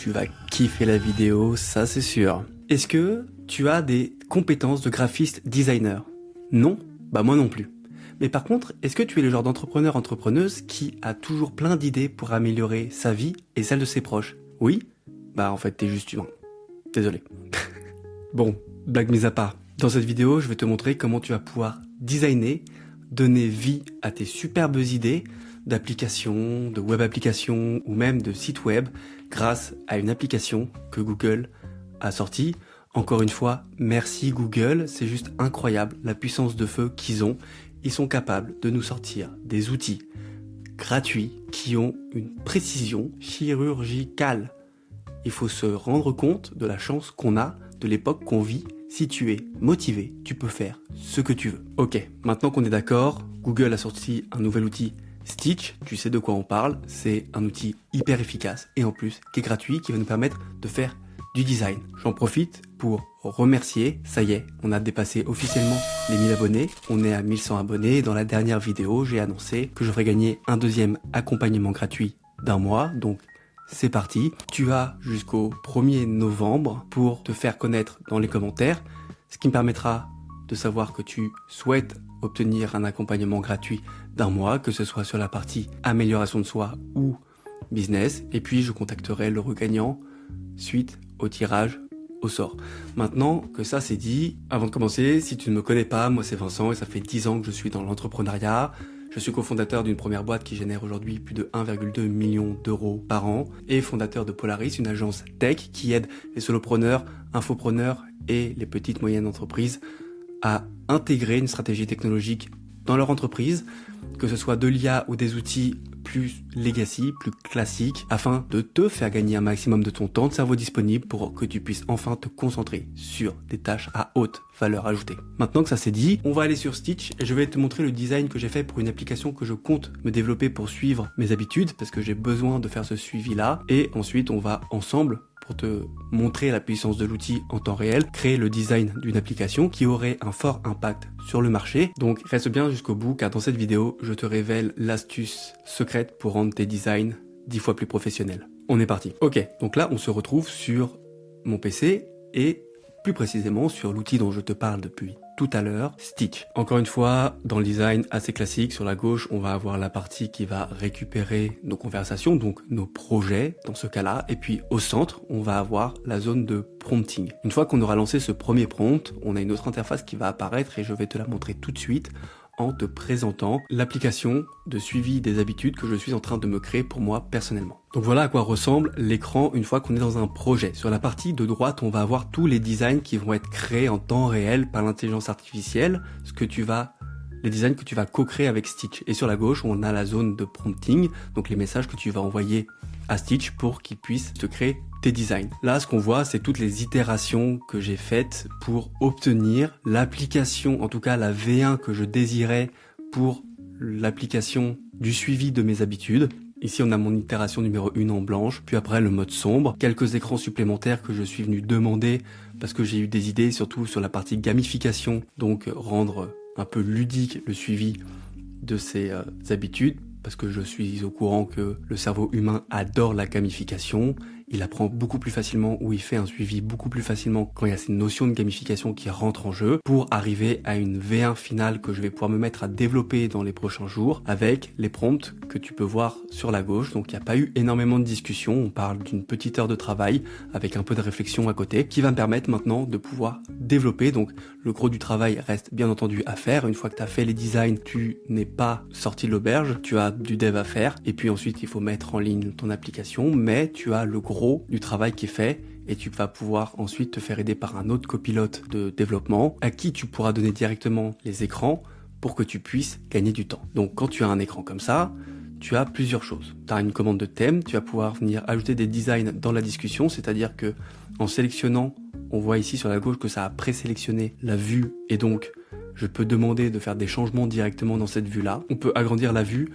tu vas kiffer la vidéo, ça c'est sûr. Est-ce que tu as des compétences de graphiste designer? Non? Bah moi non plus. Mais par contre, est-ce que tu es le genre d'entrepreneur-entrepreneuse qui a toujours plein d'idées pour améliorer sa vie et celle de ses proches? Oui? Bah en fait, t'es juste humain. Désolé. Bon, blague mise à part. Dans cette vidéo, je vais te montrer comment tu vas pouvoir designer, donner vie à tes superbes idées d'applications, de web applications ou même de sites web grâce à une application que Google a sortie. Encore une fois, merci Google, c'est juste incroyable la puissance de feu qu'ils ont. Ils sont capables de nous sortir des outils gratuits qui ont une précision chirurgicale. Il faut se rendre compte de la chance qu'on a, de l'époque qu'on vit. Si tu es motivé, tu peux faire ce que tu veux. Ok, maintenant qu'on est d'accord, Google a sorti un nouvel outil Stitch, tu sais de quoi on parle, c'est un outil hyper efficace et en plus qui est gratuit, qui va nous permettre de faire du design. J'en profite pour remercier, ça y est, on a dépassé officiellement les 1000 abonnés, on est à 1100 abonnés. Dans la dernière vidéo, j'ai annoncé que je ferais gagner un deuxième accompagnement gratuit d'1 mois, donc c'est parti. Tu as jusqu'au 1er novembre pour te faire connaître dans les commentaires, ce qui me permettra de savoir que tu souhaites obtenir un accompagnement gratuit d'1 mois, que ce soit sur la partie amélioration de soi ou business, et puis je contacterai le regagnant suite au tirage au sort. Maintenant que ça c'est dit, avant de commencer, si tu ne me connais pas, moi c'est Vincent et ça fait 10 ans que je suis dans l'entrepreneuriat. Je suis cofondateur d'une première boîte qui génère aujourd'hui plus de 1,2 million d'euros par an et fondateur de Polaris, une agence tech qui aide les solopreneurs, infopreneurs et les petites moyennes entreprises à intégrer une stratégie technologique dans leur entreprise, que ce soit de l'IA ou des outils plus legacy, plus classiques, afin de te faire gagner un maximum de ton temps de cerveau disponible pour que tu puisses enfin te concentrer sur des tâches à haute valeur ajoutée. Maintenant que ça c'est dit, on va aller sur Stitch et je vais te montrer le design que j'ai fait pour une application que je compte me développer pour suivre mes habitudes, parce que j'ai besoin de faire ce suivi-là, et ensuite on va ensemble, pour te montrer la puissance de l'outil en temps réel, créer le design d'une application qui aurait un fort impact sur le marché. Donc reste bien jusqu'au bout car dans cette vidéo, je te révèle l'astuce secrète pour rendre tes designs 10 fois plus professionnels. On est parti. Ok, donc là on se retrouve sur mon PC et plus précisément sur l'outil dont je te parle depuis tout à l'heure, Stitch. Encore une fois, dans le design assez classique, sur la gauche, on va avoir la partie qui va récupérer nos conversations, donc nos projets dans ce cas-là. Et puis au centre, on va avoir la zone de prompting. Une fois qu'on aura lancé ce premier prompt, on a une autre interface qui va apparaître et je vais te la montrer tout de suite en te présentant l'application de suivi des habitudes que je suis en train de me créer pour moi personnellement. Donc voilà à quoi ressemble l'écran une fois qu'on est dans un projet. Sur la partie de droite, on va avoir tous les designs qui vont être créés en temps réel par l'intelligence artificielle, les designs que tu vas co-créer avec Stitch. Et sur la gauche, on a la zone de prompting, donc les messages que tu vas envoyer à Stitch pour qu'il puisse te créer tes designs. Là, ce qu'on voit, c'est toutes les itérations que j'ai faites pour obtenir l'application, en tout cas la V1 que je désirais pour l'application du suivi de mes habitudes. Ici, on a mon itération numéro 1 en blanche, puis après le mode sombre, quelques écrans supplémentaires que je suis venu demander parce que j'ai eu des idées, surtout sur la partie gamification, donc rendre un peu ludique le suivi de ces habitudes, parce que je suis au courant que le cerveau humain adore la gamification, il apprend beaucoup plus facilement ou il fait un suivi beaucoup plus facilement quand il y a ces notions de gamification qui rentrent en jeu pour arriver à une V1 finale que je vais pouvoir me mettre à développer dans les prochains jours avec les prompts que tu peux voir sur la gauche. Donc il n'y a pas eu énormément de discussion, on parle d'une petite heure de travail avec un peu de réflexion à côté qui va me permettre maintenant de pouvoir développer. Donc le gros du travail reste bien entendu à faire. Une fois que tu as fait les designs, tu n'es pas sorti de l'auberge, tu as du dev à faire et puis ensuite il faut mettre en ligne ton application, mais tu as le gros du travail qui est fait et tu vas pouvoir ensuite te faire aider par un autre copilote de développement à qui tu pourras donner directement les écrans pour que tu puisses gagner du temps. Donc quand tu as un écran comme ça, tu as plusieurs choses. Tu as une commande de thème, tu vas pouvoir venir ajouter des designs dans la discussion, c'est-à-dire que en sélectionnant, on voit ici sur la gauche que ça a présélectionné la vue et donc je peux demander de faire des changements directement dans cette vue-là. On peut agrandir la vue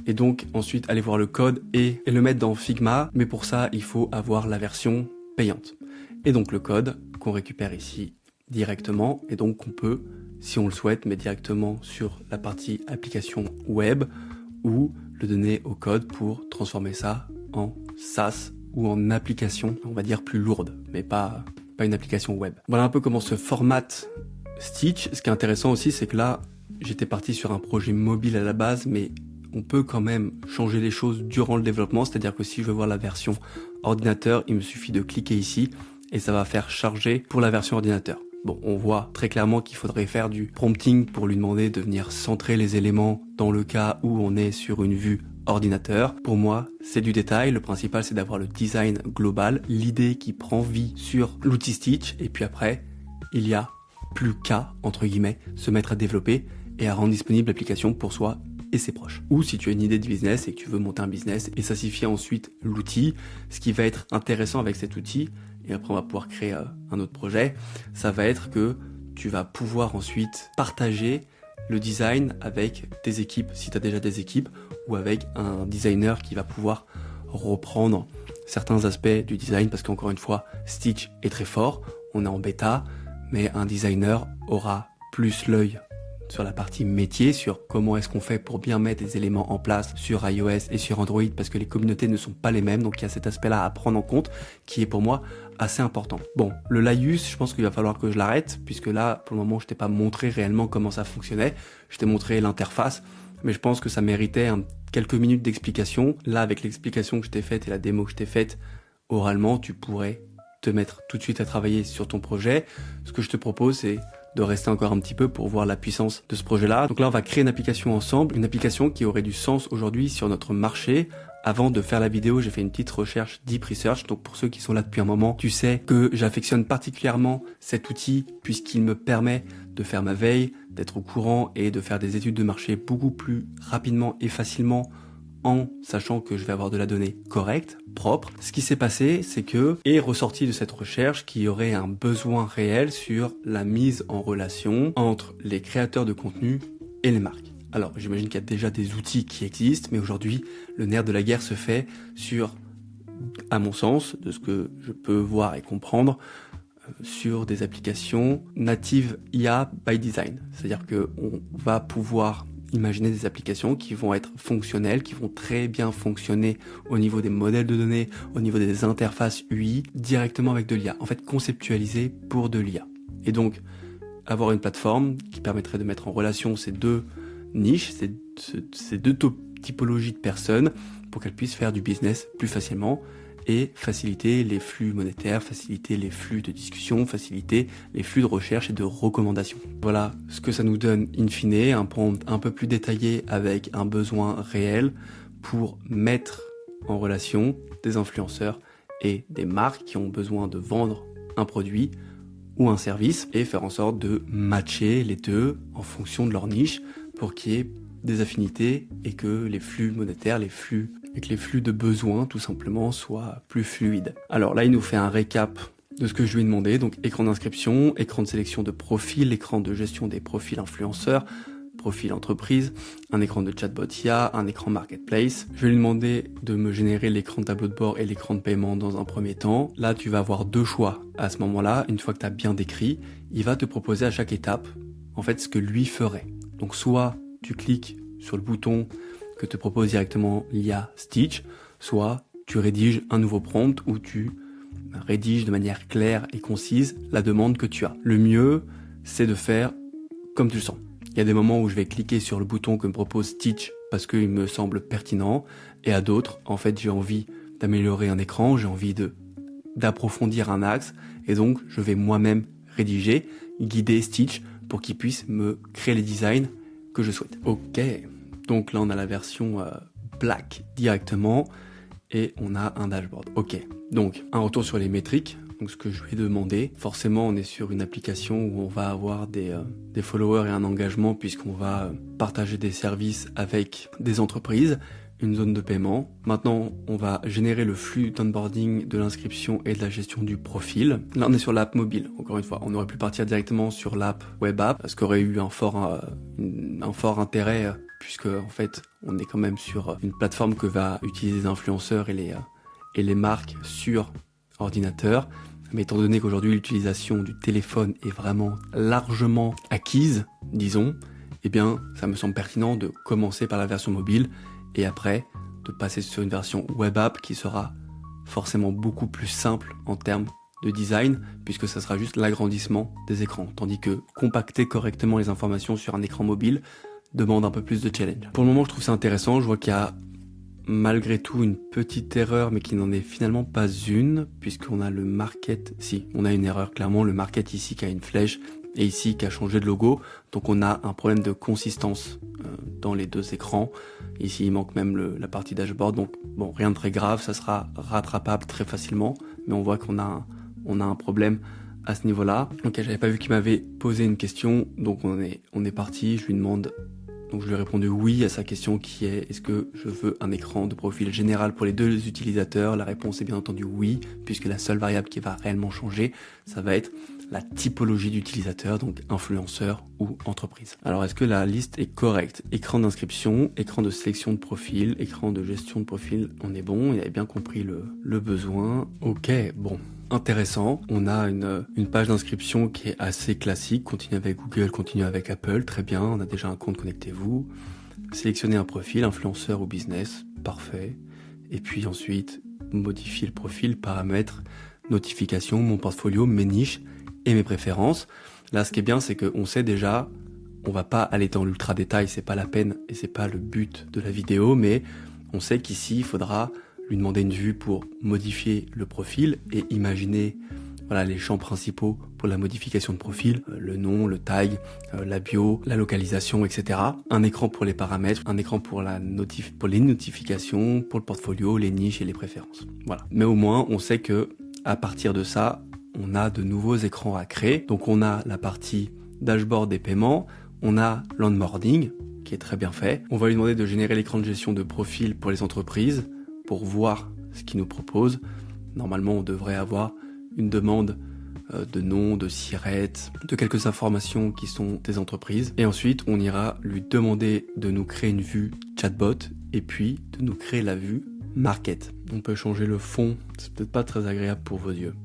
et donc ensuite aller voir le code et le mettre dans Figma, mais pour ça il faut avoir la version payante. Et donc le code qu'on récupère ici directement et donc on peut, si on le souhaite, mettre directement sur la partie application web ou le donner au code pour transformer ça en SaaS ou en application, on va dire plus lourde, mais pas une application web. Voilà un peu comment se formate Stitch. Ce qui est intéressant aussi, c'est que là, j'étais parti sur un projet mobile à la base, mais on peut quand même changer les choses durant le développement, c'est-à-dire que si je veux voir la version ordinateur, il me suffit de cliquer ici et ça va faire charger pour la version ordinateur. Bon, on voit très clairement qu'il faudrait faire du prompting pour lui demander de venir centrer les éléments dans le cas où on est sur une vue ordinateur. Pour moi, c'est du détail. Le principal, c'est d'avoir le design global, l'idée qui prend vie sur l'outil Stitch. Et puis après, il y a plus qu'à, entre guillemets, se mettre à développer et à rendre disponible l'application pour soi et ses proches. Ou si tu as une idée de business et que tu veux monter un business et sassifier ensuite l'outil, ce qui va être intéressant avec cet outil, et après on va pouvoir créer un autre projet, ça va être que tu vas pouvoir ensuite partager le design avec tes équipes, si tu as déjà des équipes, ou avec un designer qui va pouvoir reprendre certains aspects du design, parce qu'encore une fois, Stitch est très fort, on est en bêta, mais un designer aura plus l'œil sur la partie métier, sur comment est-ce qu'on fait pour bien mettre des éléments en place sur iOS et sur Android, parce que les communautés ne sont pas les mêmes, donc il y a cet aspect-là à prendre en compte, qui est pour moi assez important. Bon, le laïus, je pense qu'il va falloir que je l'arrête, puisque là, pour le moment, je t'ai pas montré réellement comment ça fonctionnait, je t'ai montré l'interface, mais je pense que ça méritait quelques minutes d'explication. Là, avec l'explication que je t'ai faite et la démo que je t'ai faite oralement, tu pourrais te mettre tout de suite à travailler sur ton projet. Ce que je te propose, c'est de rester encore un petit peu pour voir la puissance de ce projet-là. Donc là, on va créer une application ensemble, une application qui aurait du sens aujourd'hui sur notre marché. Avant de faire la vidéo, j'ai fait une petite recherche Deep Research. Donc pour ceux qui sont là depuis un moment, tu sais que j'affectionne particulièrement cet outil puisqu'il me permet de faire ma veille, d'être au courant et de faire des études de marché beaucoup plus rapidement et facilement en sachant que je vais avoir de la donnée correcte, propre. Ce qui s'est passé, c'est que est ressorti de cette recherche qu'il y aurait un besoin réel sur la mise en relation entre les créateurs de contenu et les marques. Alors, j'imagine qu'il y a déjà des outils qui existent, mais aujourd'hui, le nerf de la guerre se fait sur, à mon sens, de ce que je peux voir et comprendre, sur des applications natives IA by design. C'est-à-dire qu'on va pouvoir imaginer des applications qui vont être fonctionnelles, qui vont très bien fonctionner au niveau des modèles de données, au niveau des interfaces UI, directement avec de l'IA. En fait, conceptualisées pour de l'IA. Et donc, avoir une plateforme qui permettrait de mettre en relation ces deux niches, ces deux typologies de personnes, pour qu'elles puissent faire du business plus facilement et faciliter les flux monétaires, faciliter les flux de discussion, faciliter les flux de recherche et de recommandation. Voilà ce que ça nous donne in fine, un prompt un peu plus détaillé avec un besoin réel pour mettre en relation des influenceurs et des marques qui ont besoin de vendre un produit ou un service et faire en sorte de matcher les deux en fonction de leur niche pour qu'il y ait des affinités et que les flux monétaires, que les flux de besoins tout simplement soient plus fluides. Alors là, il nous fait un récap de ce que je lui ai demandé, donc écran d'inscription, écran de sélection de profil, écran de gestion des profils influenceurs, profil entreprise, un écran de chatbot IA, un écran marketplace. Je vais lui demander de me générer l'écran de tableau de bord et l'écran de paiement dans un premier temps. Là, tu vas avoir deux choix à ce moment-là. Une fois que tu as bien décrit, il va te proposer à chaque étape, en fait, ce que lui ferait. Donc soit tu cliques sur le bouton que te propose directement l'IA Stitch, soit tu rédiges un nouveau prompt où tu rédiges de manière claire et concise la demande que tu as. Le mieux, c'est de faire comme tu le sens. Il y a des moments où je vais cliquer sur le bouton que me propose Stitch parce qu'il me semble pertinent, et à d'autres, en fait, j'ai envie d'améliorer un écran, j'ai envie d'approfondir un axe, et donc je vais moi-même rédiger, guider Stitch pour qu'il puisse me créer les designs que je souhaite. Ok, donc là on a la version black directement et on a un dashboard. Ok, donc un retour sur les métriques. Donc ce que je lui ai demandé, forcément on est sur une application où on va avoir des followers et un engagement puisqu'on va partager des services avec des entreprises, une zone de paiement. Maintenant on va générer le flux d'onboarding, de l'inscription et de la gestion du profil. Là on est sur l'app mobile, encore une fois, on aurait pu partir directement sur l'app web app, ce qui aurait eu un fort intérêt puisque en fait on est quand même sur une plateforme que va utiliser les influenceurs et les marques sur ordinateur. Mais étant donné qu'aujourd'hui l'utilisation du téléphone est vraiment largement acquise, disons, eh bien ça me semble pertinent de commencer par la version mobile et après de passer sur une version web app qui sera forcément beaucoup plus simple en termes de design, puisque ça sera juste l'agrandissement des écrans. Tandis que compacter correctement les informations sur un écran mobile demande un peu plus de challenge. Pour le moment, je trouve ça intéressant. Je vois qu'il y a malgré tout une petite erreur, mais qui n'en est finalement pas une, puisqu'on a le market, si, on a une erreur clairement, le market ici qui a une flèche, et ici qui a changé de logo, donc on a un problème de consistance dans les deux écrans. Ici il manque même la partie dashboard, donc bon, rien de très grave, ça sera rattrapable très facilement, mais on voit qu'on a un problème à ce niveau-là. Ok, j'avais pas vu qu'il m'avait posé une question, donc on est parti, je lui demande. Donc je lui ai répondu oui à sa question qui est: est-ce que je veux un écran de profil général pour les deux utilisateurs? La réponse est bien entendu oui, puisque la seule variable qui va réellement changer, ça va être la typologie d'utilisateur, donc influenceur ou entreprise. Alors est-ce que la liste est correcte? Écran d'inscription, écran de sélection de profil, écran de gestion de profil, on est bon, il avait bien compris le besoin. Ok, bon. Intéressant, on a une page d'inscription qui est assez classique, continue avec Google, continue avec Apple, très bien, on a déjà un compte, connectez-vous. Sélectionnez un profil, influenceur ou business, parfait. Et puis ensuite, modifier le profil, paramètres, notifications, mon portfolio, mes niches et mes préférences. Là, ce qui est bien, c'est qu'on sait déjà, on va pas aller dans l'ultra détail, c'est pas la peine et c'est pas le but de la vidéo, mais on sait qu'ici, il faudra lui demander une vue pour modifier le profil et imaginer voilà, les champs principaux pour la modification de profil, le nom, le tag, la bio, la localisation, etc. Un écran pour les paramètres, un écran pour les notifications, pour le portfolio, les niches et les préférences. Voilà. Mais au moins, on sait que à partir de ça, on a de nouveaux écrans à créer. Donc on a la partie dashboard des paiements, on a l'onboarding qui est très bien fait. On va lui demander de générer l'écran de gestion de profil pour les entreprises, pour voir ce qu'il nous propose. Normalement, on devrait avoir une demande de nom, de SIRET, de quelques informations qui sont des entreprises. Et ensuite, on ira lui demander de nous créer une vue chatbot et puis de nous créer la vue market. On peut changer le fond, c'est peut-être pas très agréable pour vos yeux.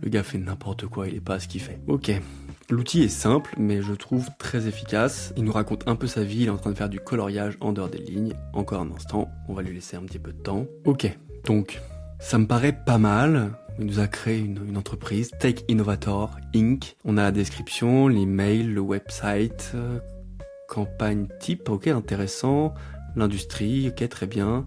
Le gars fait n'importe quoi, il est pas à ce qu'il fait. Ok. L'outil est simple, mais je trouve très efficace. Il nous raconte un peu sa vie, il est en train de faire du coloriage en dehors des lignes. Encore un instant, on va lui laisser un petit peu de temps. Ok, donc, ça me paraît pas mal. Il nous a créé une entreprise, Tech Innovator Inc. On a la description, l'email, le website, campagne type, ok, intéressant. L'industrie, ok, très bien.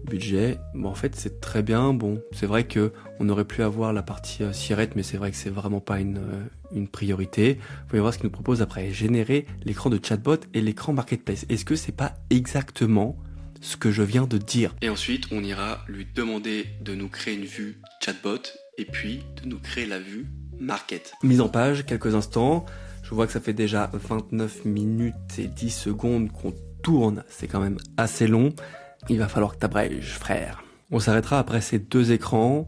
Budget, bon en fait c'est très bien, bon c'est vrai que on aurait pu avoir la partie SIRET, mais c'est vrai que c'est vraiment pas une priorité. Voyons voir ce qu'il nous propose après. Générer l'écran de chatbot et l'écran marketplace. Est-ce que c'est pas exactement ce que je viens de dire? Et ensuite on ira lui demander de nous créer une vue chatbot et puis de nous créer la vue market. Mise en page, quelques instants, je vois que ça fait déjà 29 minutes et 10 secondes qu'on tourne, c'est quand même assez long. Il va falloir que t'abrèges, frère. On s'arrêtera après ces deux écrans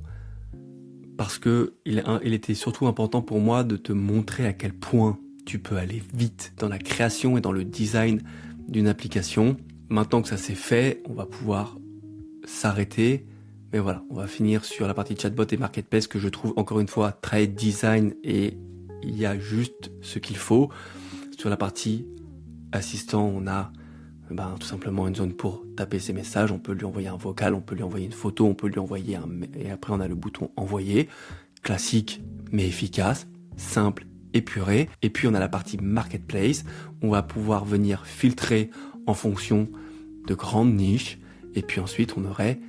parce que il était surtout important pour moi de te montrer à quel point tu peux aller vite dans la création et dans le design d'une application. Maintenant que ça s'est fait, on va pouvoir s'arrêter. Mais voilà, on va finir sur la partie chatbot et marketplace que je trouve encore une fois très design et il y a juste ce qu'il faut. Sur la partie assistant, on a tout simplement une zone pour taper ses messages, on peut lui envoyer un vocal, on peut lui envoyer une photo, on peut lui envoyer et après on a le bouton envoyer, classique mais efficace, simple, épuré. Et puis on a la partie marketplace, on va pouvoir venir filtrer en fonction de grandes niches et puis ensuite on aurait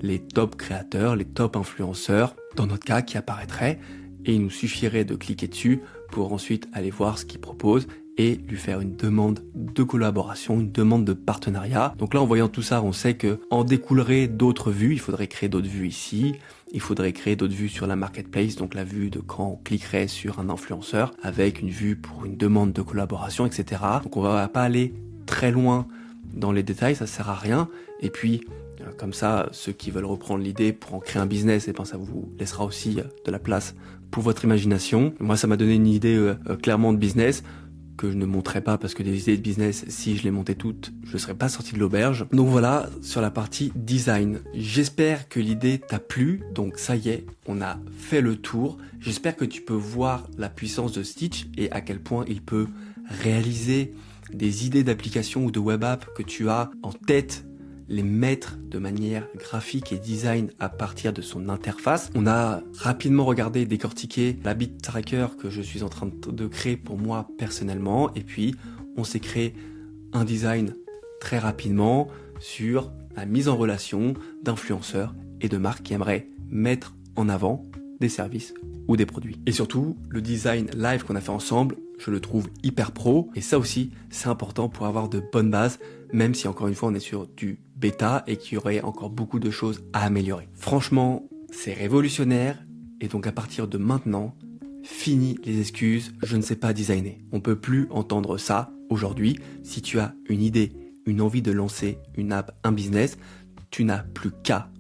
les top créateurs, les top influenceurs, dans notre cas qui apparaîtraient et il nous suffirait de cliquer dessus pour ensuite aller voir ce qu'ils proposent et lui faire une demande de collaboration, une demande de partenariat. Donc là, en voyant tout ça, on sait que en découlerait d'autres vues. Il faudrait créer d'autres vues ici. Il faudrait créer d'autres vues sur la marketplace, donc la vue de quand on cliquerait sur un influenceur, avec une vue pour une demande de collaboration, etc. Donc on va pas aller très loin dans les détails, ça sert à rien. Et puis, comme ça, ceux qui veulent reprendre l'idée pour en créer un business, ça vous laissera aussi de la place pour votre imagination. Moi, ça m'a donné une idée clairement de business, que je ne monterai pas parce que des idées de business, si je les montais toutes, je ne serais pas sorti de l'auberge. Donc voilà, sur la partie design. J'espère que l'idée t'a plu. Donc ça y est, on a fait le tour. J'espère que tu peux voir la puissance de Stitch et à quel point il peut réaliser des idées d'application ou de web app que tu as en tête les mettre de manière graphique et design à partir de son interface. On a rapidement regardé, décortiqué l'habit tracker que je suis en train de créer pour moi personnellement. Et puis, on s'est créé un design très rapidement sur la mise en relation d'influenceurs et de marques qui aimeraient mettre en avant des services ou des produits. Et surtout, le design live qu'on a fait ensemble, je le trouve hyper pro. Et ça aussi, c'est important pour avoir de bonnes bases, même si encore une fois, on est sur du bêta et qu'il y aurait encore beaucoup de choses à améliorer. Franchement, c'est révolutionnaire. Et donc à partir de maintenant, fini les excuses, je ne sais pas designer. On peut plus entendre ça aujourd'hui. Si tu as une idée, une envie de lancer une app, un business, tu n'as plus qu'à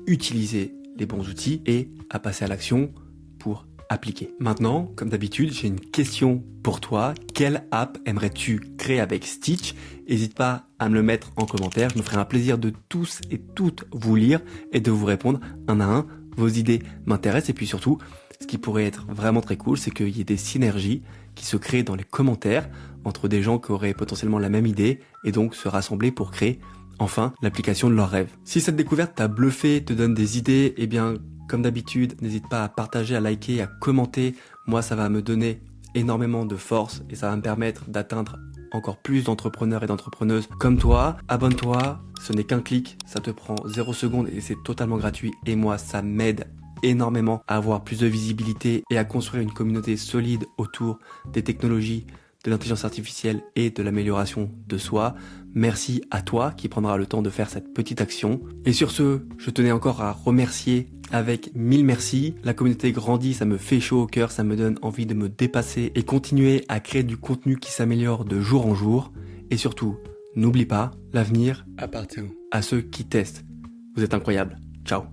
utiliser les bons outils et à passer à l'action pour appliquer. Maintenant, comme d'habitude, j'ai une question pour toi. Quelle app aimerais-tu créer avec Stitch? N'hésite pas à me le mettre en commentaire. Je me ferai un plaisir de tous et toutes vous lire et de vous répondre un à un. Vos idées m'intéressent et puis surtout, ce qui pourrait être vraiment très cool, c'est qu'il y ait des synergies qui se créent dans les commentaires entre des gens qui auraient potentiellement la même idée et donc se rassembler pour créer enfin l'application de leurs rêves. Si cette découverte t'a bluffé, te donne des idées, eh bien, comme d'habitude, n'hésite pas à partager, à liker, à commenter. Moi, ça va me donner énormément de force et ça va me permettre d'atteindre encore plus d'entrepreneurs et d'entrepreneuses comme toi. Abonne-toi, ce n'est qu'un clic, ça te prend 0 secondes et c'est totalement gratuit. Et moi, ça m'aide énormément à avoir plus de visibilité et à construire une communauté solide autour des technologies, de l'intelligence artificielle et de l'amélioration de soi. Merci à toi qui prendra le temps de faire cette petite action. Et sur ce, je tenais encore à remercier avec 1000 merci. La communauté grandit, ça me fait chaud au cœur, ça me donne envie de me dépasser et continuer à créer du contenu qui s'améliore de jour en jour. Et surtout, n'oublie pas, l'avenir appartient à ceux qui testent. Vous êtes incroyables. Ciao.